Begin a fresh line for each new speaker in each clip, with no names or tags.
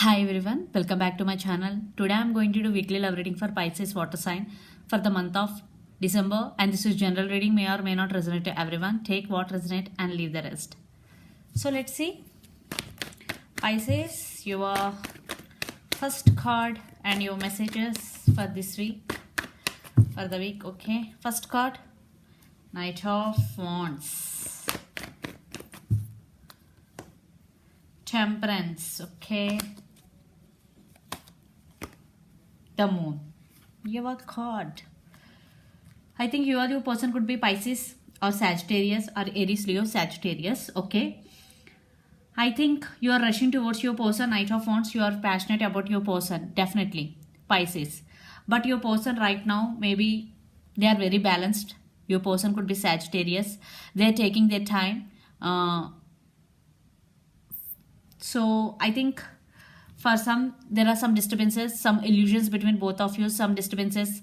Hi everyone, welcome back to my channel. Today I am going to do weekly love reading for Pisces water sign for the month of December, and this is general reading, may or may not resonate to everyone. Take what resonate and leave the rest. So let's see. Pisces, your first card and your messages for this week, for the week. Okay, first card, Knight of Wands, Temperance. Okay, the Moon. Your card, I think your person could be Pisces or Sagittarius or Aries, Leo, Sagittarius. Okay, I think you are rushing towards your person. Knight of Wands, you are passionate about your person, definitely Pisces. But your person right now, maybe they are very balanced. Your person could be Sagittarius. They are taking their time. So I think for some, there are some disturbances, some illusions between both of you, some disturbances,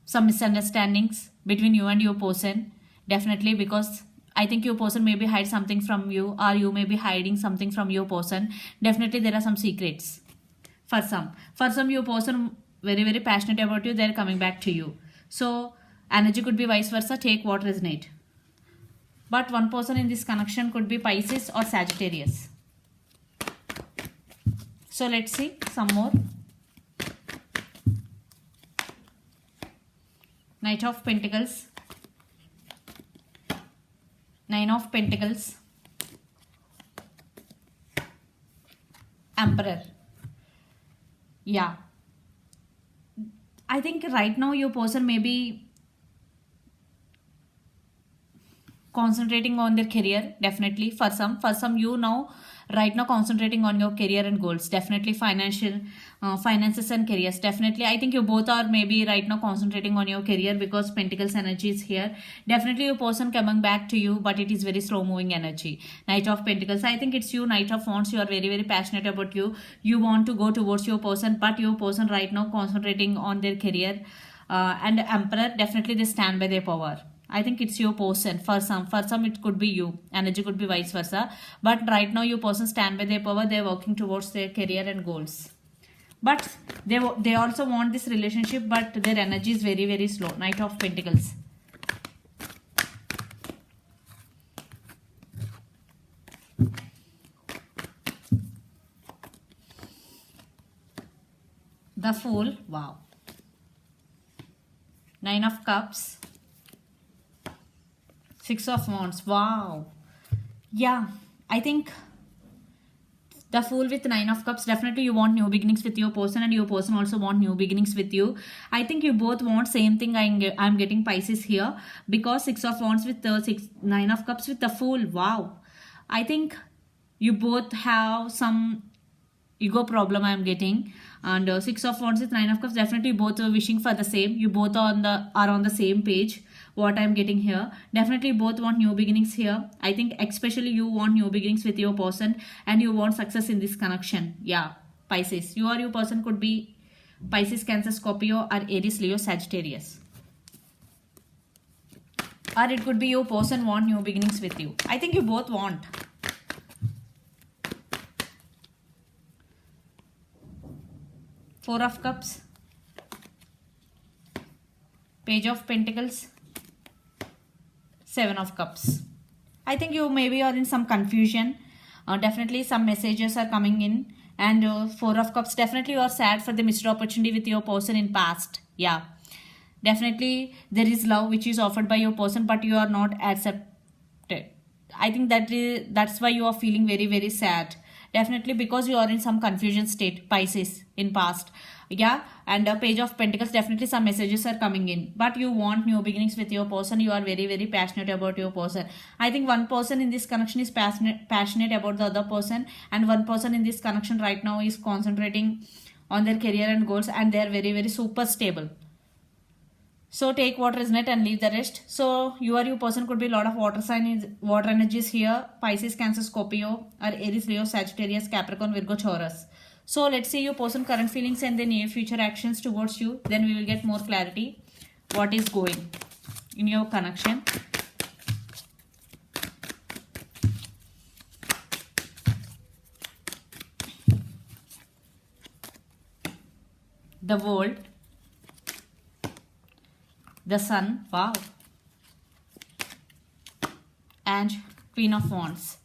some misunderstandings between you and your person. Definitely, because I think your person maybe hide something from you, or you may be hiding something from your person. Definitely, there are some secrets. For some, your person very passionate about you. They're coming back to you. So energy could be vice versa. Take what resonate. But one person in this connection could be Pisces or Sagittarius. So let's see some more. Knight of Pentacles, Nine of Pentacles, Emperor. Yeah, I think right now your person may be concentrating on their career. Definitely, for some you now right now concentrating on your career and goals. Definitely finances and careers. Definitely, I think you both are maybe right now concentrating on your career because Pentacles energy is here. Definitely your person coming back to you, but it is very slow moving energy. Knight of Pentacles, I think it's you. Knight of Wands, you are very passionate about you want to go towards your person, but your person right now concentrating on their career. And Emperor, definitely they stand by their power. I think it's your person. For some it could be you. Energy could be vice versa. But right now your person stand by their power. They're working towards their career and goals. But they also want this relationship, but their energy is very slow. Knight of Pentacles. The Fool. Wow. Nine of Cups. Six of Wands. Wow. Yeah, I think the Fool with Nine of Cups, definitely you want new beginnings with your person, and your person also want new beginnings with you. I think you both want same thing. I'm getting Pisces here because Six of Wands with the Nine of Cups with the Fool. Wow. I think you both have some ego problem I'm getting, and Six of Wands with Nine of Cups, definitely both are wishing for the same. You both are on the same page. What I'm getting here, definitely both want new beginnings here. I think especially you want new beginnings with your person, and you want success in this connection. Yeah, Pisces, you or your person could be Pisces, Cancer, Scorpio, or Aries, Leo, Sagittarius, or it could be your person want new beginnings with you. I think you both want. Four of Cups, Page of Pentacles, Seven of Cups. I think you maybe are in some confusion. Definitely some messages are coming in. And Four of Cups, definitely you are sad for the missed opportunity with your person in past. Yeah. Definitely there is love which is offered by your person, but you are not accepted. I think that's why you are feeling very sad. Definitely because you are in some confusion state, Pisces, in past. Yeah, and Page of Pentacles, definitely some messages are coming in, but you want new beginnings with your person. You are very passionate about your person. I think one person in this connection is passionate about the other person, and one person in this connection right now is concentrating on their career and goals, and they are very super stable. So take what resonate and leave the rest. So you or your person could be a lot of water energies here. Pisces, Cancer, Scorpio, or Aries, Leo, Sagittarius, Capricorn, Virgo, Taurus. So let's see your person current feelings and the near future actions towards you. Then we will get more clarity what is going in your connection. the world, the sun, wow, and Queen of Wands.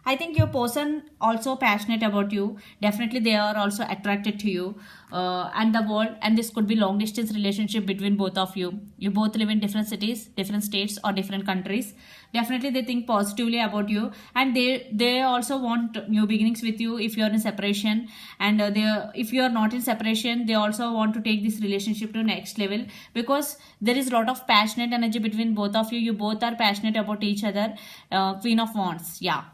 I think your person also passionate about you. Definitely they are also attracted to you, and the world, and this could be long distance relationship between both of you. You both live in different cities, different states, or different countries. Definitely they think positively about you, and they also want new beginnings with you if you are in separation. And if you are not in separation, they also want to take this relationship to next level, because there is a lot of passionate energy between both of you. You both are passionate about each other. Queen of Wands, yeah.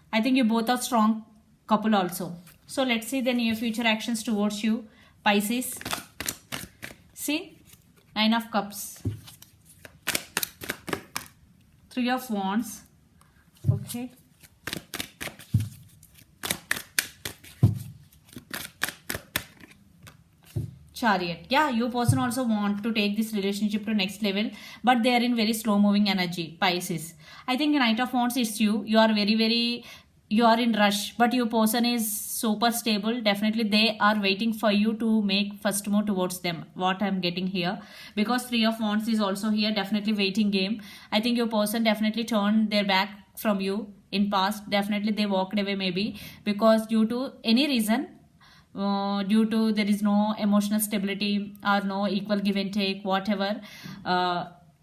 I think you both are strong couple also. So let's see the near future actions towards you, Pisces. See, 9 of Cups, 3 of Wands, okay. Chariot. Yeah, your person also want to take this relationship to next level, but they are in very slow moving energy, Pisces. I think Knight of Wands is you. You are you are in rush, but your person is super stable. Definitely they are waiting for you to make first move towards them, what I'm getting here, because 3 of Wands is also here. Definitely waiting game. I think your person definitely turned their back from you in past. Definitely they walked away, maybe because due to any reason, due to there is no emotional stability or no equal give and take, whatever,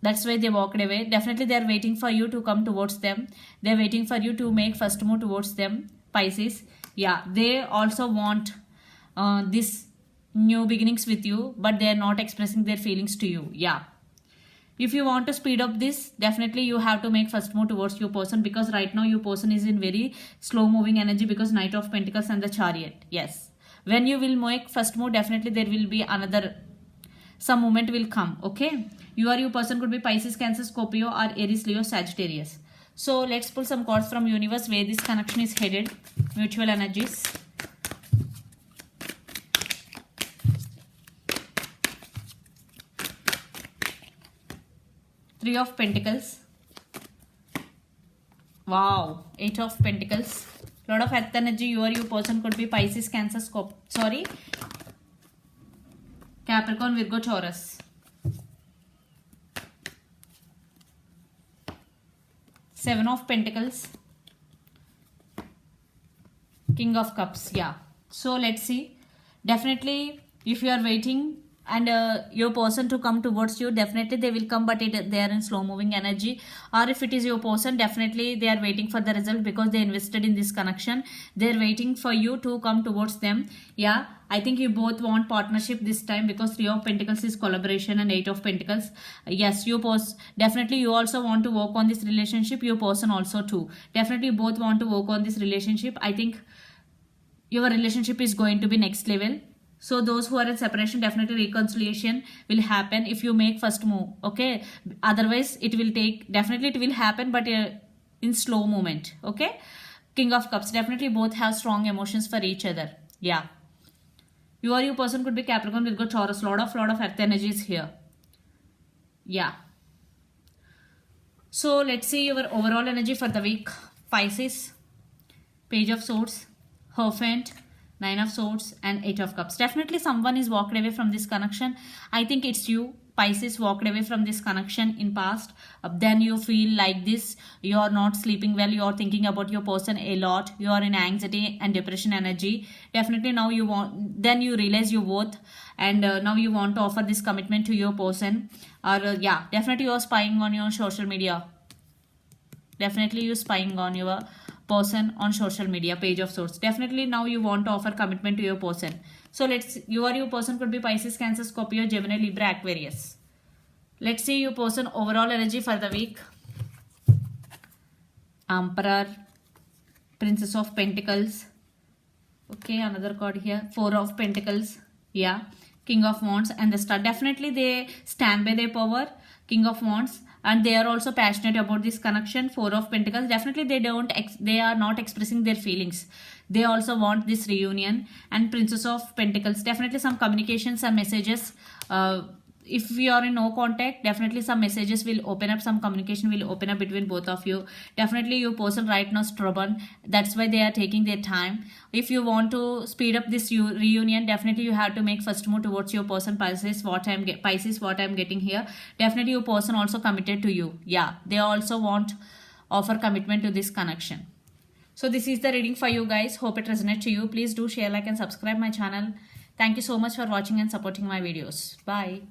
that's why they walked away. Definitely they are waiting for you to come towards them. They're waiting for you to make first move towards them, Pisces. Yeah, they also want this new beginnings with you, but they are not expressing their feelings to you. Yeah, if you want to speed up this, definitely you have to make first move towards your person, because right now your person is in very slow moving energy, because Knight of Pentacles and the Chariot. Yes, when you will make first move, definitely there will be another, some moment will come, okay. Your person could be Pisces, Cancer, Scorpio, or Aries, Leo, Sagittarius. So let's pull some cards from universe where this connection is headed, mutual energies. Three of Pentacles, wow, 8 of Pentacles, lot of earth energy. Your person could be Pisces, Cancer, Capricorn, Virgo, Taurus. 7 of Pentacles, King of Cups. Yeah, so let's see. Definitely if you are waiting and your person to come towards you, definitely they will come, but they are in slow moving energy. Or if it is your person, definitely they are waiting for the result, because they invested in this connection. They are waiting for you to come towards them. Yeah, I think you both want partnership this time, because 3 of Pentacles is collaboration and 8 of Pentacles. Yes, you definitely you also want to work on this relationship. Your person also too. Definitely both want to work on this relationship. I think your relationship is going to be next level. So those who are in separation, definitely reconciliation will happen if you make first move, okay. Otherwise it will take, definitely it will happen, but in slow movement, okay. King of Cups, definitely both have strong emotions for each other. Yeah, your person could be Capricorn, Virgo, Taurus. Lot of earth energies here. Yeah, so let's see your overall energy for the week, Pisces. Page of Swords, Hierophant, 9 of Swords, and 8 of Cups. Definitely someone is walked away from this connection. I think it's you, Pisces, walked away from this connection in past. Then you feel like this, you are not sleeping well, you are thinking about your person a lot, you are in anxiety and depression energy. Definitely now you want, then you realize your worth, and now you want to offer this commitment to your person. Or yeah, definitely you are spying on your social media. Definitely you spying on your person on social media, Page of Swords. Definitely now you want to offer commitment to your person. So let's, your person could be Pisces, Cancer, Scorpio, Gemini, Libra, Aquarius. Let's see your person overall energy for the week. Emperor, Princess of Pentacles. Okay, another card here. 4 of Pentacles. Yeah, King of Wands and the Star. Definitely they stand by their power, King of Wands, and they are also passionate about this connection. 4 of Pentacles, definitely they are not expressing their feelings. They also want this reunion. And Princess of Pentacles, definitely some communications and messages if we are in no contact, definitely some messages will open up, some communication will open up between both of you. Definitely your person right now is stubborn, that's why they are taking their time. If you want to speed up this reunion, definitely you have to make first move towards your person. Pisces, what I'm getting here, definitely your person also committed to you. Yeah, they also want offer commitment to this connection. So this is the reading for you guys. Hope it resonates to you. Please do share, like and subscribe my channel. Thank you so much for watching and supporting my videos. Bye.